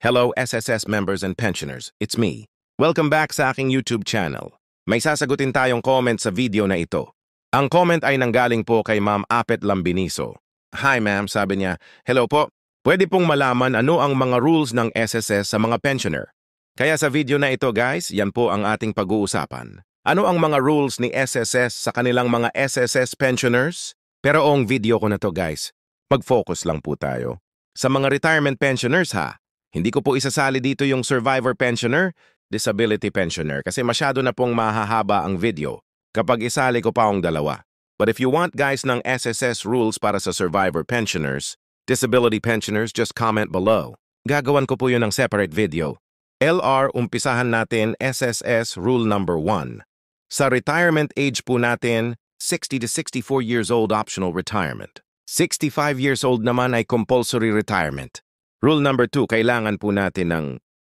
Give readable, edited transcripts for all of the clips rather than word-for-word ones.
Hello SSS members and pensioners, it's me. Welcome back sa aking YouTube channel. May sasagutin tayong comment sa video na ito. Ang comment ay nanggaling po kay Ma'am Apet Lambiniso. Hi ma'am, sabi niya, hello po. Pwede pong malaman ano ang mga rules ng SSS sa mga pensioner. Kaya sa video na ito guys, yan po ang ating pag-uusapan. Ano ang mga rules ni SSS sa kanilang mga SSS pensioners? Pero ang video ko na to guys, mag-focus lang po tayo. Sa mga retirement pensioners ha, hindi ko po isasali dito yung survivor pensioner, disability pensioner kasi masyado na pong mahahaba ang video kapag isali ko pa ang dalawa. But if you want guys ng SSS rules para sa survivor pensioners, disability pensioners, just comment below. Gagawan ko po yun ng separate video. LR, umpisahan natin SSS rule number 1. Sa retirement age po natin, 60 to 64 years old optional retirement. 65 years old naman ay compulsory retirement. Rule number 2, kailangan po natin ng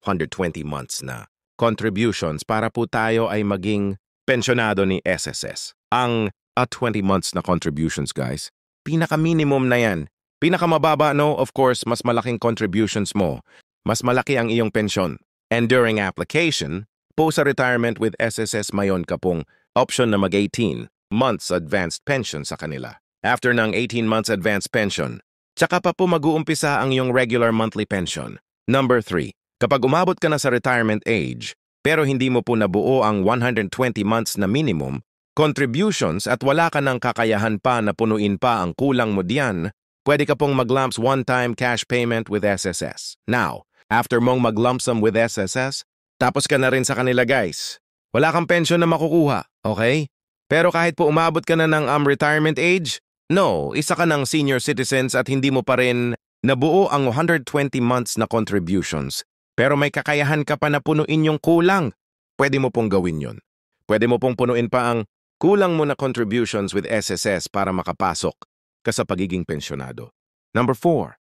120 months na contributions para po tayo ay maging pensionado ni SSS. Ang 20 months na contributions guys, pinaka-minimum na yan. Pinaka-mababa no, of course, mas malaking contributions mo. Mas malaki ang iyong pensyon. And during application, po sa retirement with SSS mayon ka pong option na mag-18 months advanced pension sa kanila. After ng 18 months advanced pension, tsaka pa po mag-uumpisa ang iyong regular monthly pension. Number 3, kapag umabot ka na sa retirement age, pero hindi mo po nabuo ang 120 months na minimum, contributions at wala ka ng kakayahan pa na punuin pa ang kulang mo diyan, pwede ka pong mag-lumps one-time cash payment with SSS. Now, after mong mag-lump sum with SSS, tapos ka na rin sa kanila guys. Wala kang pension na makukuha, okay? Pero kahit po umabot ka na ng retirement age, no, isa ka ng senior citizens at hindi mo pa rin nabuo ang 120 months na contributions. Pero may kakayahan ka pa na punuin yung kulang. Pwede mo pong gawin yun. Pwede mo pong punuin pa ang kulang mo na contributions with SSS para makapasok ka sa pagiging pensionado. Number 4,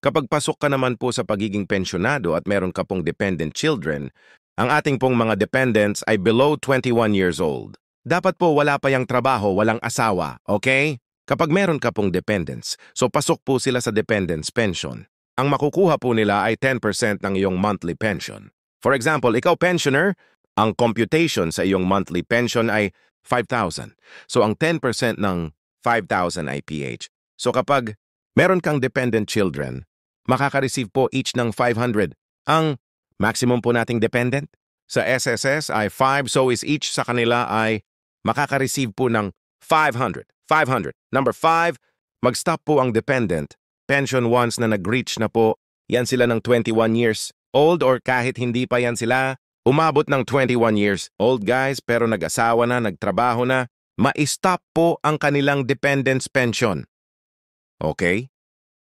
kapag pasok ka naman po sa pagiging pensionado at meron ka pong dependent children, ang ating pong mga dependents ay below 21 years old. Dapat po wala pa yung trabaho, walang asawa, okay? Kapag meron ka pong dependents, so pasok po sila sa dependents pension. Ang makukuha po nila ay 10% ng iyong monthly pension. For example, ikaw pensioner, ang computation sa iyong monthly pension ay 5,000. So ang 10% ng 5,000 ay PH. So kapag meron kang dependent children, makaka-receive po each ng 500. Ang maximum po nating dependent sa SSS ay 5, so is each sa kanila ay makaka-receive po ng 500. 500. Number 5, mag-stop po ang dependent pension once na nag-reach na po yan sila ng 21 years old or kahit hindi pa yan sila umabot ng 21 years old guys pero nag-asawa na, nagtrabaho na, ma-stop po ang kanilang dependence pension. Okay?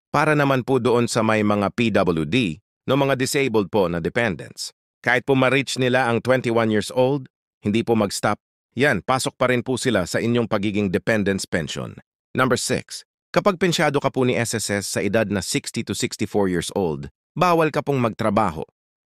Para naman po doon sa may mga PWD, no mga disabled po na dependents. Kahit po ma-reach nila ang 21 years old, hindi po mag-stop. Yan, pasok pa rin po sila sa inyong pagiging dependence pension. Number 6, kapag pensyado ka po ni SSS sa edad na 60 to 64 years old, bawal ka pong magtrabaho.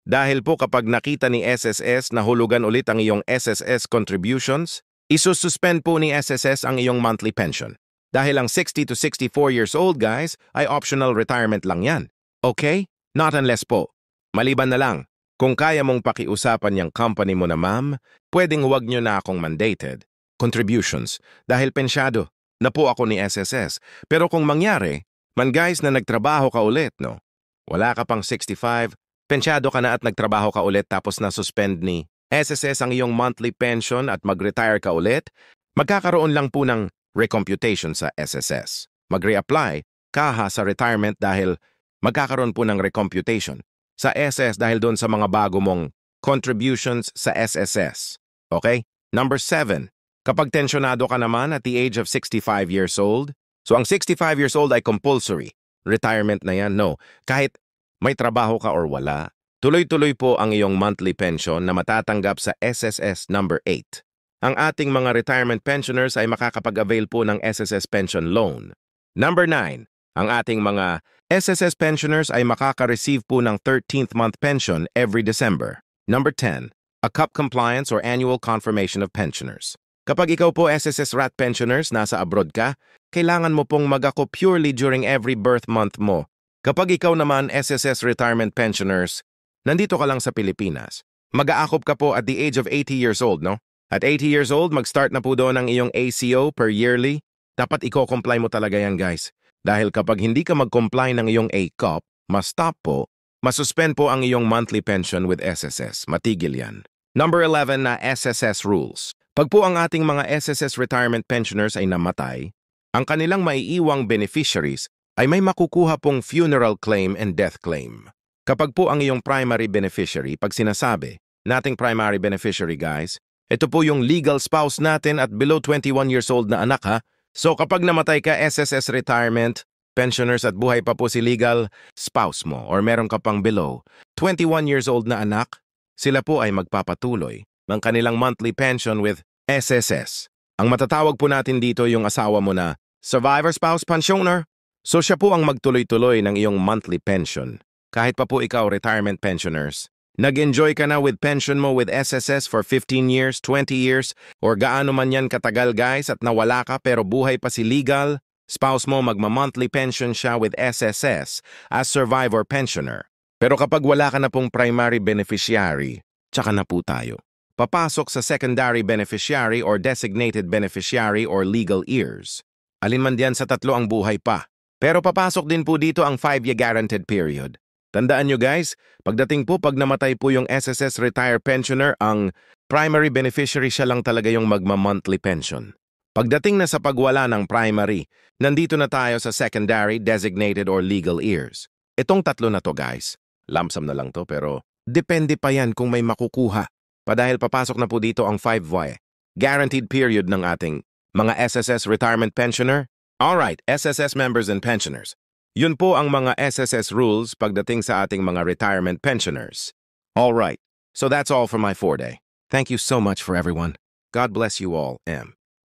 Dahil po kapag nakita ni SSS na hulugan ulit ang iyong SSS contributions, isususpend po ni SSS ang iyong monthly pension. Dahil ang 60 to 64 years old guys ay optional retirement lang yan. Okay? Not unless po. Maliban na lang. Kung kaya mong pakiusapan yung company mo na ma'am, pwedeng huwag nyo na akong mandated contributions dahil pensyado na po ako ni SSS. Pero kung mangyari, man guys na nagtrabaho ka ulit, no? Wala ka pang 65, pensyado ka na at nagtrabaho ka ulit tapos na-suspend ni SSS ang iyong monthly pension at mag-retire ka ulit, magkakaroon lang po ng recomputation sa SSS. Mag-reapply ka sa retirement dahil magkakaroon po ng recomputation sa SS dahil doon sa mga bago mong contributions sa SSS. Okay? Number 7, kapag tensyonado ka naman at the age of 65 years old, so ang 65 years old ay compulsory. Retirement na yan, no. Kahit may trabaho ka or wala, tuloy-tuloy po ang iyong monthly pension na matatanggap sa SSS number 8. Ang ating mga retirement pensioners ay makakapag-avail po ng SSS pension loan. Number 9, ang ating mga SSS pensioners ay makaka-receive po ng 13th month pension every December. Number 10, a CUP compliance or annual confirmation of pensioners. Kapag ikaw po SSS RAT pensioners, nasa abroad ka, kailangan mo pong mag-ako purely during every birth month mo. Kapag ikaw naman SSS retirement pensioners, nandito ka lang sa Pilipinas. Mag-aakop ka po at the age of 80 years old, no? At 80 years old, mag-start na po doon ang iyong ACO per yearly. Dapat i-comply mo talaga yan, guys. Dahil kapag hindi ka mag-comply ng iyong ACOP, ma-stop po, masuspend po ang iyong monthly pension with SSS. Matigil yan. Number 11 na SSS rules. Pag po ang ating mga SSS retirement pensioners ay namatay, ang kanilang maiiwang beneficiaries ay may makukuha pong funeral claim and death claim. Kapag po ang iyong primary beneficiary, pag sinasabi, nating primary beneficiary guys, ito po yung legal spouse natin at below 21 years old na anak ha. So kapag namatay ka SSS retirement, pensioners at buhay pa po si legal spouse mo or meron ka pang below 21 years old na anak, sila po ay magpapatuloy ng kanilang monthly pension with SSS. Ang matatawag po natin dito yung asawa mo na survivor spouse pensioner. So siya po ang magtuloy-tuloy ng iyong monthly pension. Kahit pa po ikaw retirement pensioners, nag-enjoy ka na with pension mo with SSS for 15 years, 20 years, or gaano man yan katagal guys at nawala ka pero buhay pa si legal, spouse mo magma-monthly pension siya with SSS as survivor pensioner. Pero kapag wala ka na pong primary beneficiary, tsaka na po tayo. Papasok sa secondary beneficiary or designated beneficiary or legal heirs. Alin man diyan sa tatlo ang buhay pa. Pero papasok din po dito ang 5-year guaranteed period. Tandaan nyo guys, pagdating po pag namatay po yung SSS retired pensioner, ang primary beneficiary siya lang talaga yung magma-monthly pension. Pagdating na sa pagwala ng primary, nandito na tayo sa secondary, designated or legal heirs. Itong tatlo na to guys. Lump sum na lang to pero depende pa yan kung may makukuha. Dahil papasok na po dito ang 5-year guaranteed period ng ating mga SSS retirement pensioner. Alright, SSS members and pensioners. Yun po ang mga SSS rules pagdating sa ating mga retirement pensioners. Alright, so that's all for my 4-day. Thank you so much for everyone. God bless you all, M.